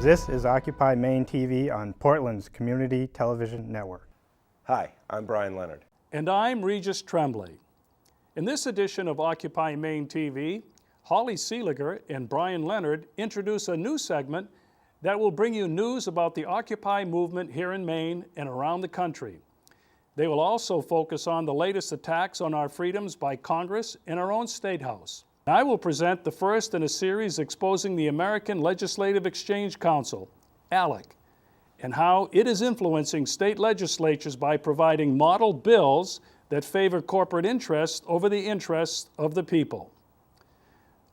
This is Occupy Maine TV on Portland's Community Television Network. Hi, I'm Brian Leonard. And I'm Regis Tremblay. In this edition of Occupy Maine TV, Holly Seeliger and Brian Leonard introduce a new segment that will bring you news about the Occupy movement here in Maine and around the country. They will also focus on the latest attacks on our freedoms by Congress and our own State House. I will present the first in a series exposing the American Legislative Exchange Council, ALEC, and how it is influencing state legislatures by providing model bills that favor corporate interests over the interests of the people.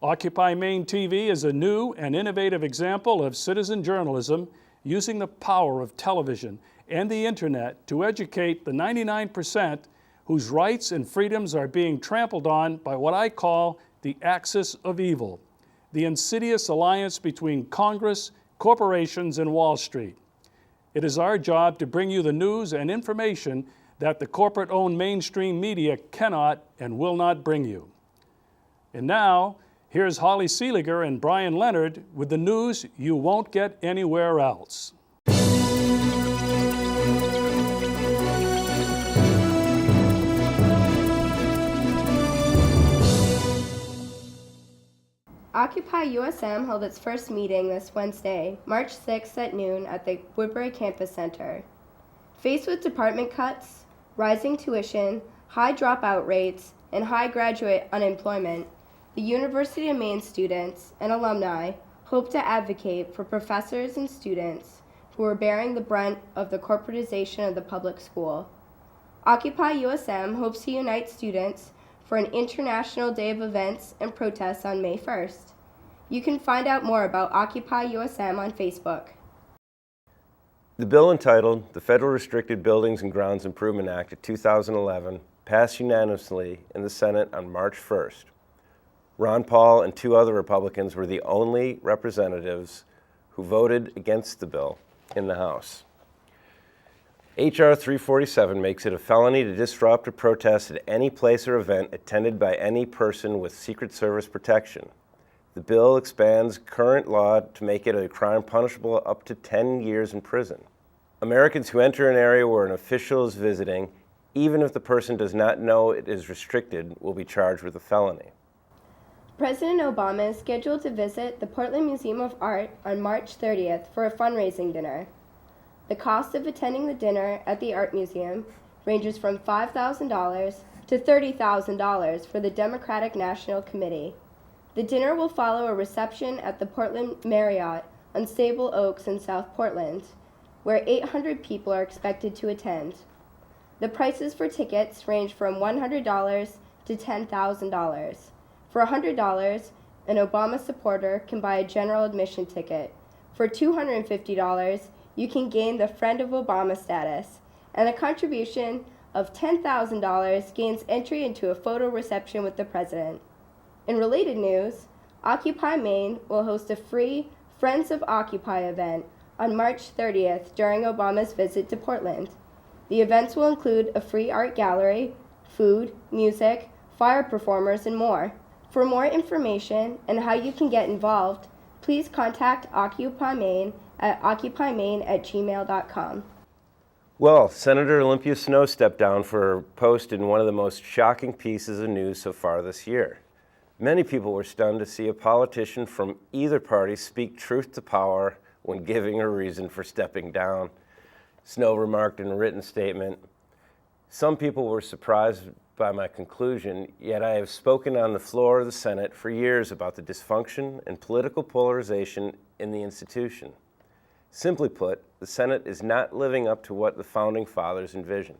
Occupy Maine TV is a new and innovative example of citizen journalism using the power of television and the internet to educate the 99% whose rights and freedoms are being trampled on by what I call the axis of evil, the insidious alliance between Congress, corporations, and Wall Street. It is our job to bring you the news and information that the corporate-owned mainstream media cannot and will not bring you. And now, here's Holly Seeliger and Brian Leonard with the news you won't get anywhere else. Occupy USM held its first meeting this Wednesday, March 6th at noon at the Woodbury Campus Center. Faced with department cuts, rising tuition, high dropout rates, and high graduate unemployment, the University of Maine students and alumni hope to advocate for professors and students who are bearing the brunt of the corporatization of the public school. Occupy USM hopes to unite students for an International Day of Events and Protests on May 1st. You can find out more about Occupy USM on Facebook. The bill entitled the Federal Restricted Buildings and Grounds Improvement Act of 2011 passed unanimously in the Senate on March 1st. Ron Paul and two other Republicans were the only representatives who voted against the bill in the House. H.R. 347 makes it a felony to disrupt or protest at any place or event attended by any person with Secret Service protection. The bill expands current law to make it a crime punishable up to 10 years in prison. Americans who enter an area where an official is visiting, even if the person does not know it is restricted, will be charged with a felony. President Obama is scheduled to visit the Portland Museum of Art on March 30th for a fundraising dinner. The cost of attending the dinner at the Art Museum ranges from $5,000 to $30,000 for the Democratic National Committee. The dinner will follow a reception at the Portland Marriott on Sable Oaks in South Portland, where 800 people are expected to attend. The prices for tickets range from $100 to $10,000. For $100, an Obama supporter can buy a general admission ticket. For $250, you can gain the Friend of Obama status, and a contribution of $10,000 gains entry into a photo reception with the president. In related news, Occupy Maine will host a free Friends of Occupy event on March 30th during Obama's visit to Portland. The events will include a free art gallery, food, music, fire performers, and more. For more information and how you can get involved, please contact Occupy Maine at occupymaine@gmail.com. Well, Senator Olympia Snowe stepped down for her post in one of the most shocking pieces of news so far this year. Many people were stunned to see a politician from either party speak truth to power when giving a reason for stepping down. Snowe remarked in a written statement, "Some people were surprised by my conclusion, yet I have spoken on the floor of the Senate for years about the dysfunction and political polarization in the institution. Simply put, the Senate is not living up to what the Founding Fathers envisioned."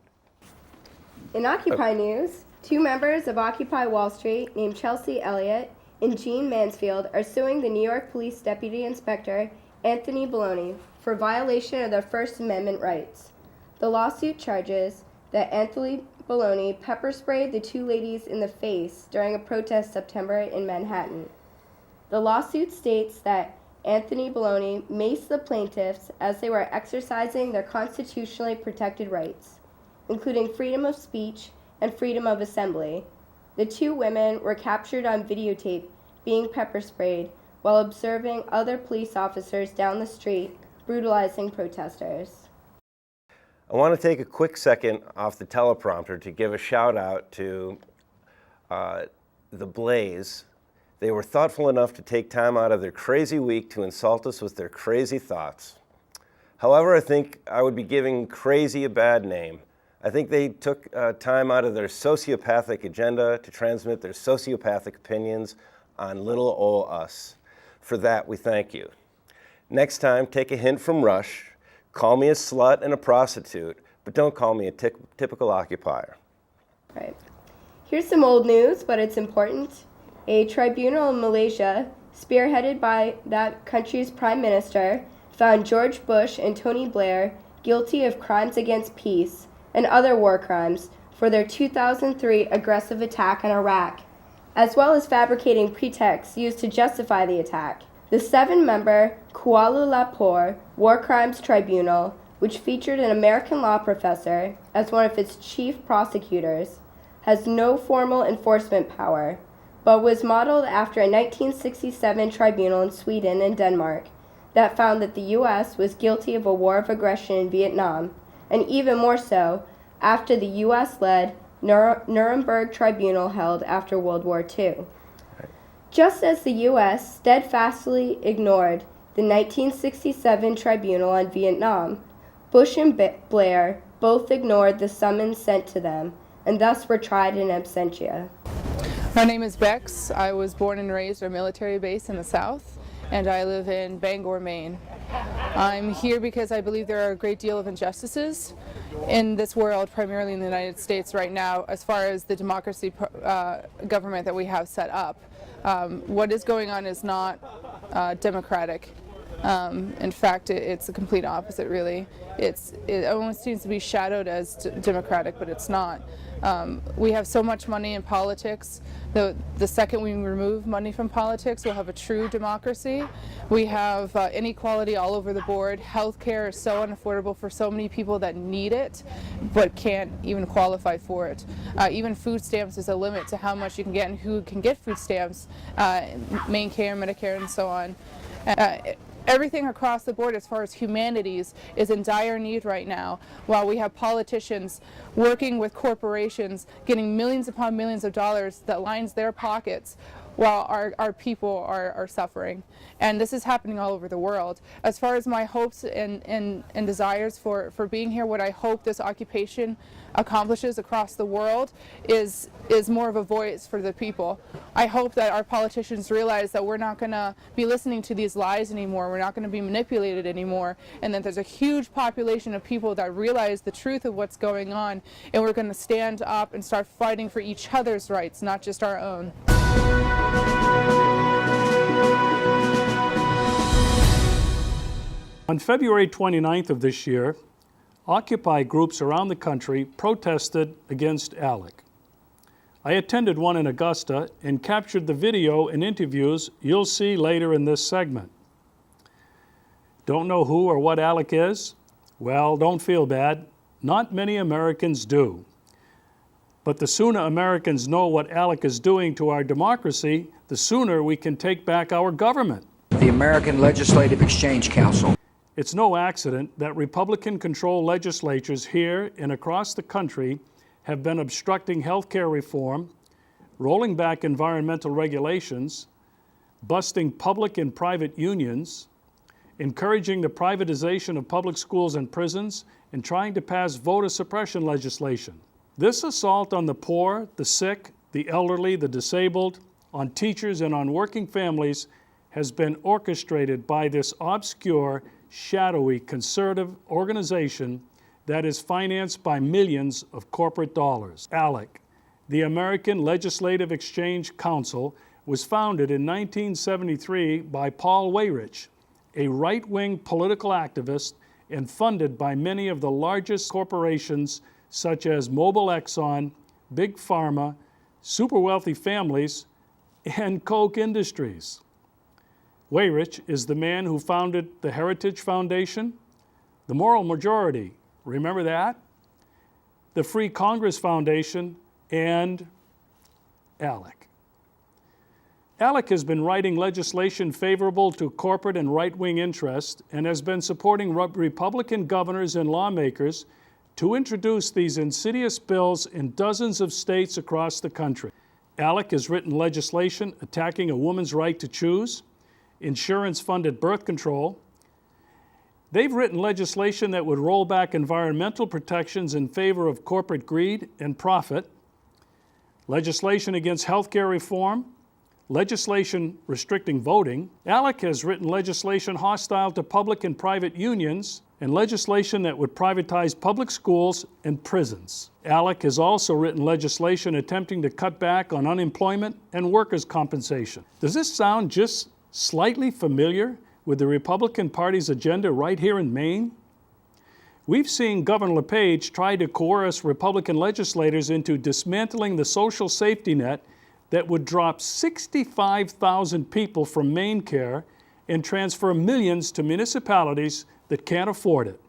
In Occupy news, two members of Occupy Wall Street named Chelsea Elliott and Jean Mansfield are suing the New York Police Deputy Inspector Anthony Baloney for violation of their First Amendment rights. The lawsuit charges that Anthony Baloney pepper sprayed the two ladies in the face during a protest September in Manhattan. The lawsuit states that Anthony Baloney maced the plaintiffs as they were exercising their constitutionally protected rights, including freedom of speech and freedom of assembly. The two women were captured on videotape being pepper sprayed while observing other police officers down the street brutalizing protesters. I want to take a quick second off the teleprompter to give a shout out to the Blaze. They were thoughtful enough to take time out of their crazy week to insult us with their crazy thoughts. However, I think I would be giving crazy a bad name. I think they took time out of their sociopathic agenda to transmit their sociopathic opinions on little ol' us. For that, we thank you. Next time, take a hint from Rush. Call me a slut and a prostitute, but don't call me a typical occupier. Right. Here's some old news, but it's important. A tribunal in Malaysia, spearheaded by that country's prime minister, found George Bush and Tony Blair guilty of crimes against peace and other war crimes for their 2003 aggressive attack on Iraq, as well as fabricating pretexts used to justify the attack. The 7-member Kuala Lumpur War Crimes Tribunal, which featured an American law professor as one of its chief prosecutors, has no formal enforcement power, but was modeled after a 1967 tribunal in Sweden and Denmark that found that the U.S. was guilty of a war of aggression in Vietnam, and even more so after the U.S.-led Nuremberg Tribunal held after World War II. Just as the U.S. steadfastly ignored the 1967 Tribunal on Vietnam, Bush and Blair both ignored the summons sent to them and thus were tried in absentia. My name is Bex. I was born and raised at a military base in the South, and I live in Bangor, Maine. I'm here because I believe there are a great deal of injustices in this world, primarily in the United States right now, as far as the democracy government that we have set up. What is going on is not democratic. In fact, it's the complete opposite, really. It almost seems to be shadowed as democratic, but it's not. We have so much money in politics. The second we remove money from politics, we'll have a true democracy. We have inequality all over the board. Healthcare is so unaffordable for so many people that need it, but can't even qualify for it. Even food stamps is a limit to how much you can get and who can get food stamps, Maine Care, Medicare, and so on. Everything across the board as far as humanities is in dire need right now, while we have politicians working with corporations getting millions upon millions of dollars that lines their pockets while our people are suffering. And this is happening all over the world. As far as my hopes and desires for being here, what I hope this occupation accomplishes across the world is more of a voice for the people. I hope that our politicians realize that we're not going to be listening to these lies anymore, we're not going to be manipulated anymore, and that there's a huge population of people that realize the truth of what's going on, and we're going to stand up and start fighting for each other's rights, not just our own. On February 29th of this year, Occupy groups around the country protested against ALEC. I attended one in Augusta and captured the video and interviews you'll see later in this segment. Don't know who or what ALEC is? Well, don't feel bad. Not many Americans do. But the sooner Americans know what ALEC is doing to our democracy, the sooner we can take back our government. The American Legislative Exchange Council. It's no accident that Republican-controlled legislatures here and across the country have been obstructing health care reform, rolling back environmental regulations, busting public and private unions, encouraging the privatization of public schools and prisons, and trying to pass voter suppression legislation. This assault on the poor, the sick, the elderly, the disabled, on teachers and on working families has been orchestrated by this obscure, shadowy conservative organization that is financed by millions of corporate dollars. ALEC, the American Legislative Exchange Council, was founded in 1973 by Paul Weyrich, a right-wing political activist and funded by many of the largest corporations such as Mobil Exxon, Big Pharma, super wealthy families, and Koch Industries. Weyrich is the man who founded the Heritage Foundation, the Moral Majority, remember that? The Free Congress Foundation, and ALEC. ALEC has been writing legislation favorable to corporate and right-wing interests and has been supporting Republican governors and lawmakers to introduce these insidious bills in dozens of states across the country. ALEC has written legislation attacking a woman's right to choose, insurance-funded birth control. They've written legislation that would roll back environmental protections in favor of corporate greed and profit, legislation against health care reform, legislation restricting voting. ALEC has written legislation hostile to public and private unions and legislation that would privatize public schools and prisons. ALEC has also written legislation attempting to cut back on unemployment and workers' compensation. Does this sound just slightly familiar with the Republican Party's agenda right here in Maine? We've seen Governor LePage try to coerce Republican legislators into dismantling the social safety net that would drop 65,000 people from Maine Care and transfer millions to municipalities that can't afford it.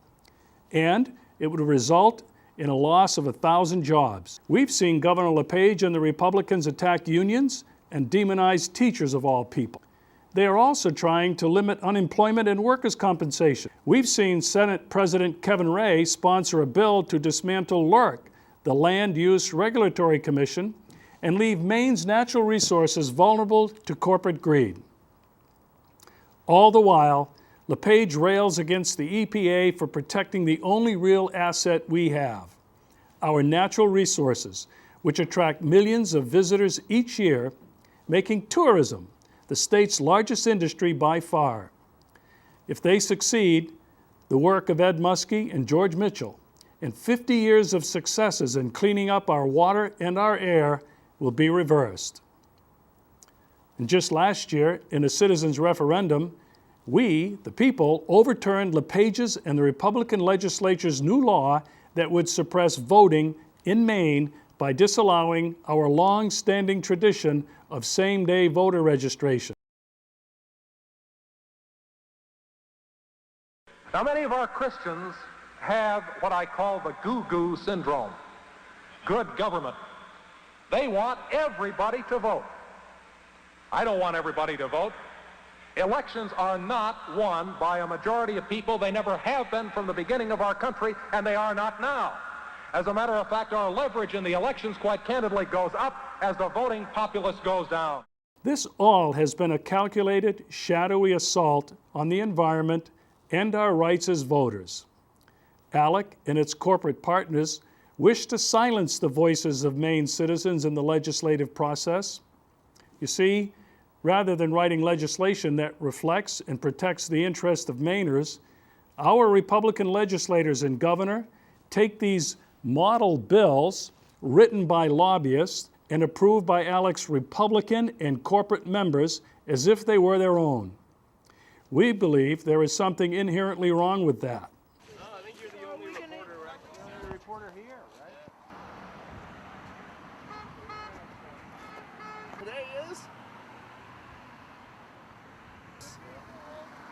And it would result in a loss of 1,000 jobs. We've seen Governor LePage and the Republicans attack unions and demonize teachers of all people. They are also trying to limit unemployment and workers' compensation. We've seen Senate President Kevin Ray sponsor a bill to dismantle LURC, the Land Use Regulatory Commission, and leave Maine's natural resources vulnerable to corporate greed. All the while, LePage rails against the EPA for protecting the only real asset we have, our natural resources, which attract millions of visitors each year, making tourism the state's largest industry by far. If they succeed, the work of Ed Muskie and George Mitchell and 50 years of successes in cleaning up our water and our air will be reversed. And just last year, in a citizens' referendum, we, the people, overturned LePage's and the Republican legislature's new law that would suppress voting in Maine by disallowing our long-standing tradition of same-day voter registration. Now, many of our Christians have what I call the goo-goo syndrome. Good government. They want everybody to vote. I don't want everybody to vote. Elections are not won by a majority of people. They never have been from the beginning of our country, and they are not now. As a matter of fact, our leverage in the elections, quite candidly, goes up as the voting populace goes down. This all has been a calculated, shadowy assault on the environment and our rights as voters. ALEC and its corporate partners wish to silence the voices of Maine citizens in the legislative process. You see, rather than writing legislation that reflects and protects the interests of Mainers, our Republican legislators and governor take these model bills written by lobbyists and approved by ALEC's Republican and corporate members as if they were their own. We believe there is something inherently wrong with that. I think you're the only reporter here, right? Today is?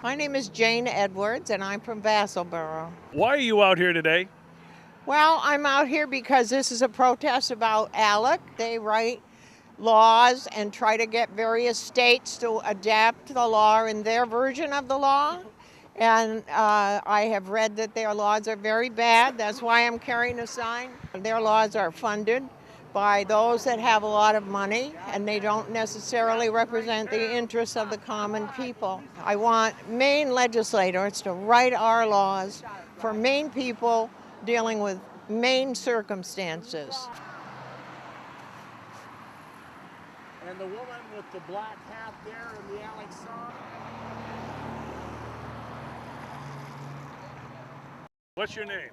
My name is Jane Edwards, and I'm from Vassalboro. Why are you out here today? Well, I'm out here because this is a protest about ALEC. They write laws and try to get various states to adapt the law in their version of the law. And I have read that their laws are very bad. That's why I'm carrying a sign. Their laws are funded by those that have a lot of money, and they don't necessarily represent the interests of the common people. I want Maine legislators to write our laws for Maine people dealing with Maine circumstances. And the woman with the black hat there in the ALEC song. What's your name?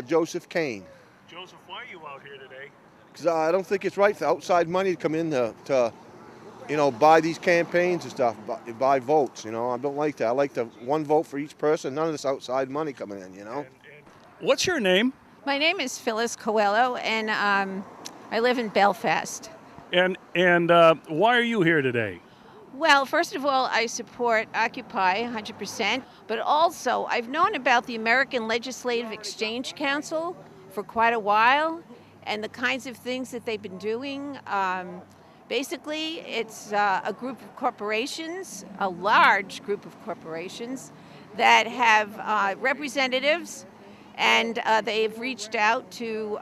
Joseph Kane. Joseph, why are you out here today? Because I don't think it's right for outside money to come in to buy these campaigns and stuff, buy votes. I don't like that. I like the one vote for each person. None of this outside money coming in. What's your name? My name is Phyllis Coelho, and I live in Belfast. And why are you here today? Well, first of all, I support Occupy 100%, but also I've known about the American Legislative Exchange Council for quite a while, and the kinds of things that they've been doing, Basically, it's a group of corporations, a large group of corporations that have representatives, and they've reached out to,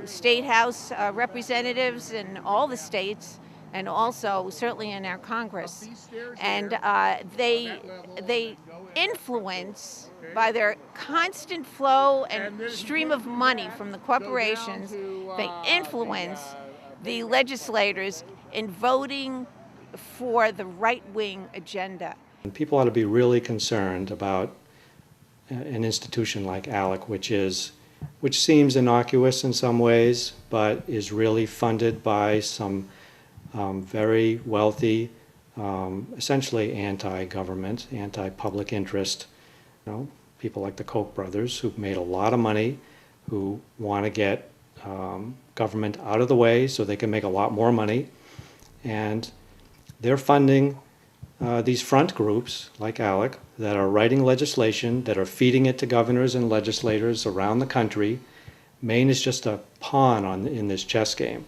state house representatives in all the states, and also certainly in our Congress. And they influence by their constant flow and stream of money from the corporations. They influence the legislators in voting for the right-wing agenda. People ought to be really concerned about an institution like ALEC, which seems innocuous in some ways, but is really funded by some very wealthy, essentially anti-government, anti-public interest, people like the Koch brothers who've made a lot of money, who want to get government out of the way so they can make a lot more money, and they're funding these front groups like ALEC that are writing legislation, that are feeding it to governors and legislators around the country. Maine is just a pawn in this chess game.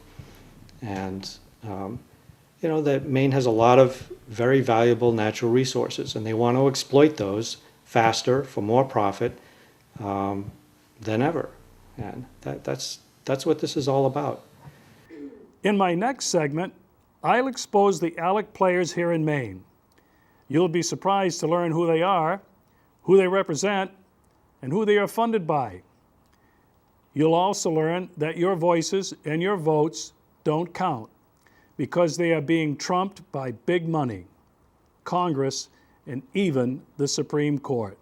And that Maine has a lot of very valuable natural resources, and they want to exploit those faster for more profit than ever. And that's what this is all about. In my next segment, I'll expose the ALEC players here in Maine. You'll be surprised to learn who they are, who they represent, and who they are funded by. You'll also learn that your voices and your votes don't count because they are being trumped by big money, Congress, and even the Supreme Court.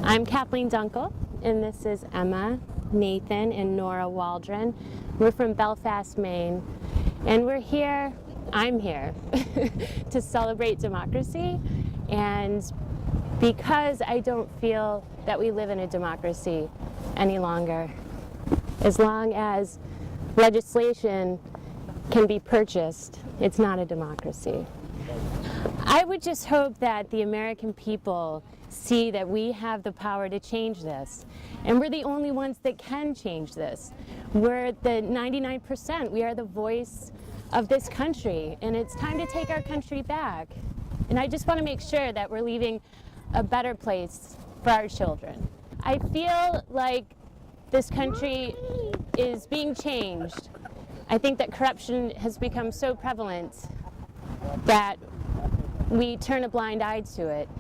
I'm Kathleen Dunkel, and this is Emma, Nathan, and Nora Waldron. We're from Belfast, Maine, and I'm here to celebrate democracy, and because I don't feel that we live in a democracy any longer. As long as legislation can be purchased, it's not a democracy. I would just hope that the American people see that we have the power to change this, and we're the only ones that can change this. We're the 99%. We are the voice of this country, and it's time to take our country back. And I just want to make sure that we're leaving a better place for our children. I feel like this country is being changed. I think that corruption has become so prevalent that we turn a blind eye to it.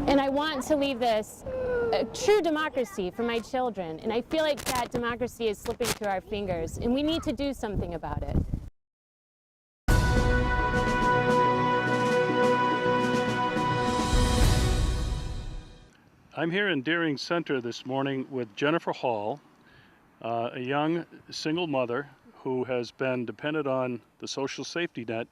And I want to leave this a true democracy for my children. And I feel like that democracy is slipping through our fingers, and we need to do something about it. I'm here in Deering Center this morning with Jennifer Hall, a young single mother who has been dependent on the social safety net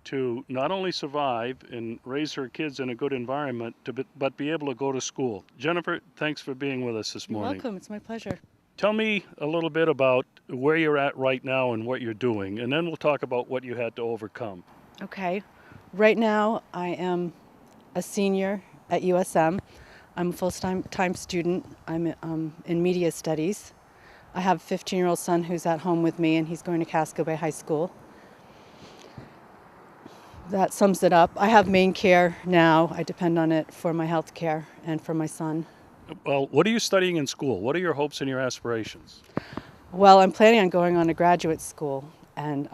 to not only survive and raise her kids in a good environment, but be able to go to school. Jennifer, thanks for being with us this morning. You're welcome. It's my pleasure. Tell me a little bit about where you're at right now and what you're doing, and then we'll talk about what you had to overcome. Okay. Right now, I am a senior at USM. I'm a full-time student. I'm in media studies. I have a 15-year-old son who's at home with me, and he's going to Casco Bay High School. That sums it up. I have Maine Care now. I depend on it for my health care and for my son. Well, what are you studying in school? What are your hopes and your aspirations? Well, I'm planning on going on to graduate school, and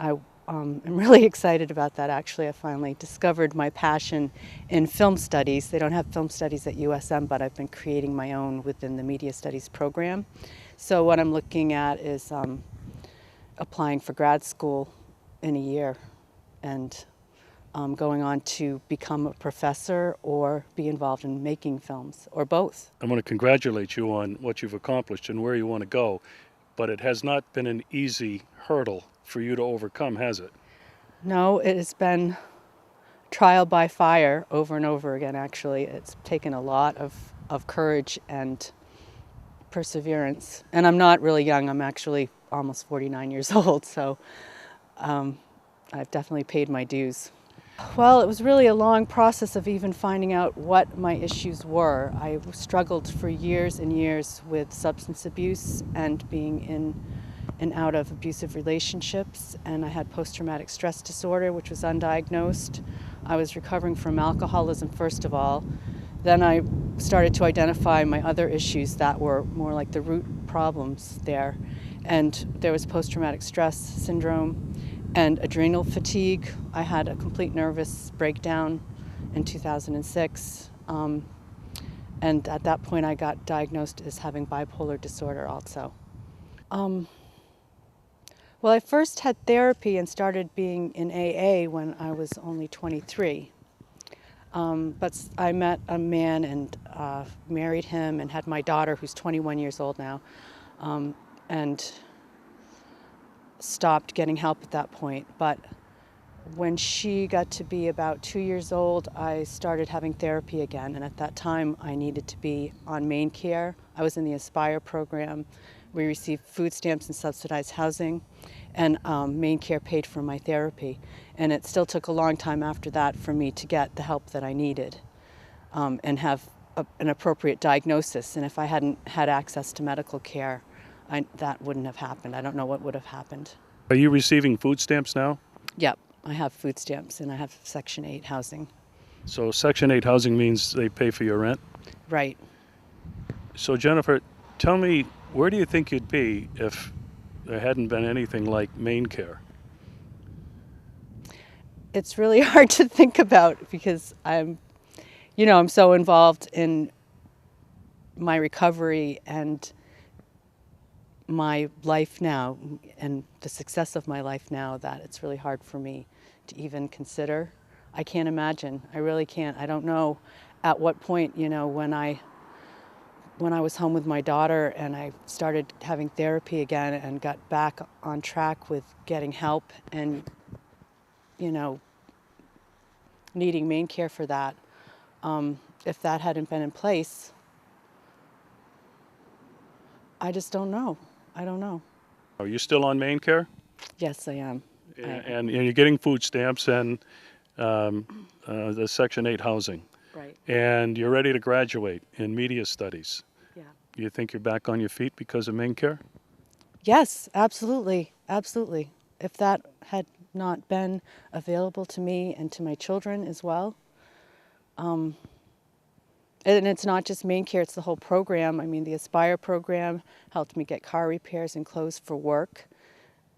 I'm really excited about that, actually. I finally discovered my passion in film studies. They don't have film studies at USM, but I've been creating my own within the media studies program. So what I'm looking at is applying for grad school in a year and going on to become a professor or be involved in making films, or both. I want to congratulate you on what you've accomplished and where you want to go, but it has not been an easy hurdle for you to overcome, has it? No, it has been trial by fire over and over again, actually. It's taken a lot of courage and perseverance. And I'm not really young. I'm actually almost 49 years old, so I've definitely paid my dues. Well, it was really a long process of even finding out what my issues were. I struggled for years and years with substance abuse and being in and out of abusive relationships, and I had post-traumatic stress disorder, which was undiagnosed. I was recovering from alcoholism, first of all. Then I started to identify my other issues that were more like the root problems there. And there was post-traumatic stress syndrome and adrenal fatigue. I had a complete nervous breakdown in 2006. And at that point, I got diagnosed as having bipolar disorder also. Well, I first had therapy and started being in AA when I was only 23. But I met a man and married him and had my daughter, who's 21 years old now, and stopped getting help at that point. But when she got to be about 2 years old, I started having therapy again. And at that time, I needed to be on Maine Care. I was in the Aspire program. We received food stamps and subsidized housing, and Maine Care paid for my therapy. And it still took a long time after that for me to get the help that I needed and have an appropriate diagnosis. And if I hadn't had access to medical care, that wouldn't have happened. I don't know what would have happened. Are you receiving food stamps now? Yep, I have food stamps and I have Section 8 housing. So Section 8 housing means they pay for your rent? Right. So Jennifer, tell me, where do you think you'd be if there hadn't been anything like Maine Care? It's really hard to think about because I'm so involved in my recovery and my life now and the success of my life now that it's really hard for me to even consider. I can't imagine. I really can't. I don't know at what point, when I was home with my daughter and I started having therapy again and got back on track with getting help and, needing Maine Care for that, if that hadn't been in place, I just don't know. I don't know. Are you still on Maine Care? Yes, I am. And you're getting food stamps and the Section 8 housing. Right. And you're ready to graduate in media studies. Yeah. You think you're back on your feet because of Maine Care? Yes, absolutely. Absolutely. If that had not been available to me and to my children as well. And it's not just Maine Care, it's the whole program. I mean, the Aspire program helped me get car repairs and clothes for work.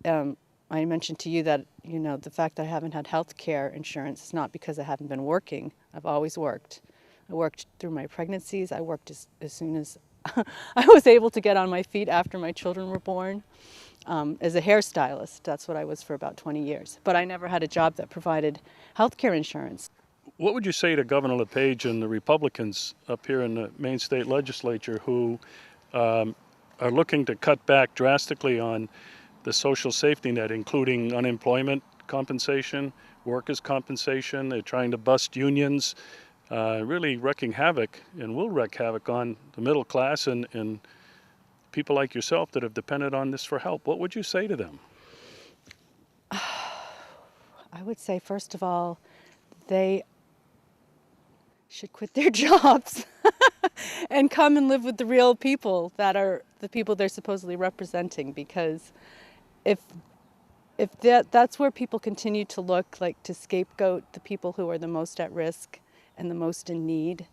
I mentioned to you that, the fact that I haven't had health care insurance is not because I haven't been working. I've always worked. I worked through my pregnancies. I worked as soon as I was able to get on my feet after my children were born. As a hairstylist, that's what I was for about 20 years. But I never had a job that provided health care insurance. What would you say to Governor LePage and the Republicans up here in the Maine State Legislature who are looking to cut back drastically on the social safety net, including unemployment compensation, workers' compensation? They're trying to bust unions, really wreaking havoc and will wreak havoc on the middle class and people like yourself that have depended on this for help. What would you say to them? I would say, first of all, they should quit their jobs and come and live with the real people that are the people they're supposedly representing, because if that's where people continue to look, like to scapegoat the people who are the most at risk and the most in need.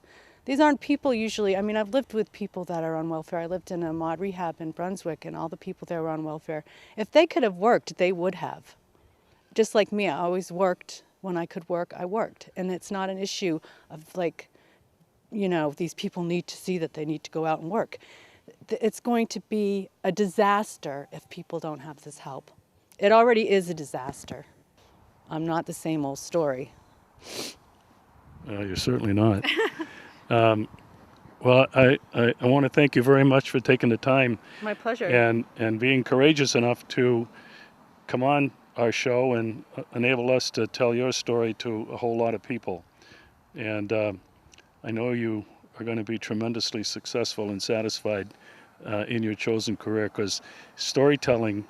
These aren't people usually, I've lived with people that are on welfare. I lived in a mod rehab in Brunswick and all the people there were on welfare. If they could have worked, they would have. Just like me, I always worked. When I could work, I worked. And it's not an issue of these people need to see that they need to go out and work. It's going to be a disaster if people don't have this help. It already is a disaster. I'm not the same old story. You're certainly not. Well, I want to thank you very much for taking the time. My pleasure. And being courageous enough to come on our show and enable us to tell your story to a whole lot of people. And I know you are going to be tremendously successful and satisfied in your chosen career, because storytelling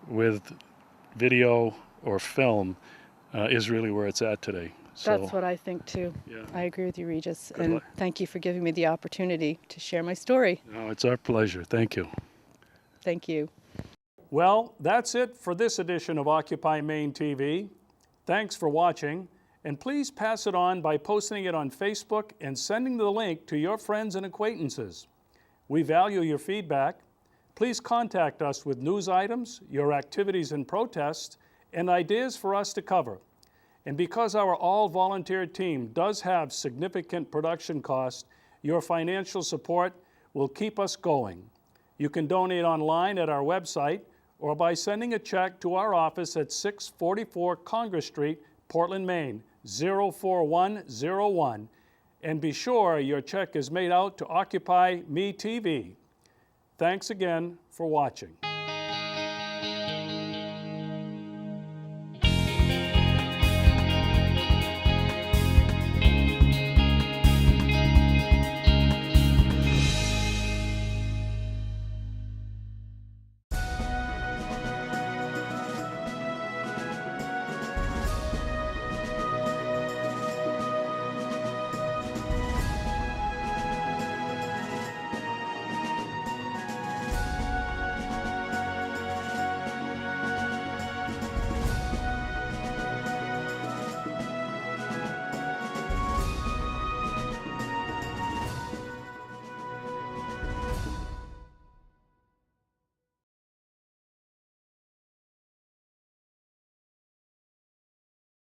with video or film is really where it's at today. So, that's what I think too. Yeah. I agree with you, Regis. Good and luck. Thank you for giving me the opportunity to share my story. No, it's our pleasure. Thank you. Thank you. Well, that's it for this edition of Occupy Maine TV. Thanks for watching, and please pass it on by posting it on Facebook and sending the link to your friends and acquaintances. We value your feedback. Please contact us with news items, your activities and protests, and ideas for us to cover. And because our all-volunteer team does have significant production costs, your financial support will keep us going. You can donate online at our website or by sending a check to our office at 644 Congress Street, Portland, Maine, 04101. And be sure your check is made out to Occupy Me TV. Thanks again for watching.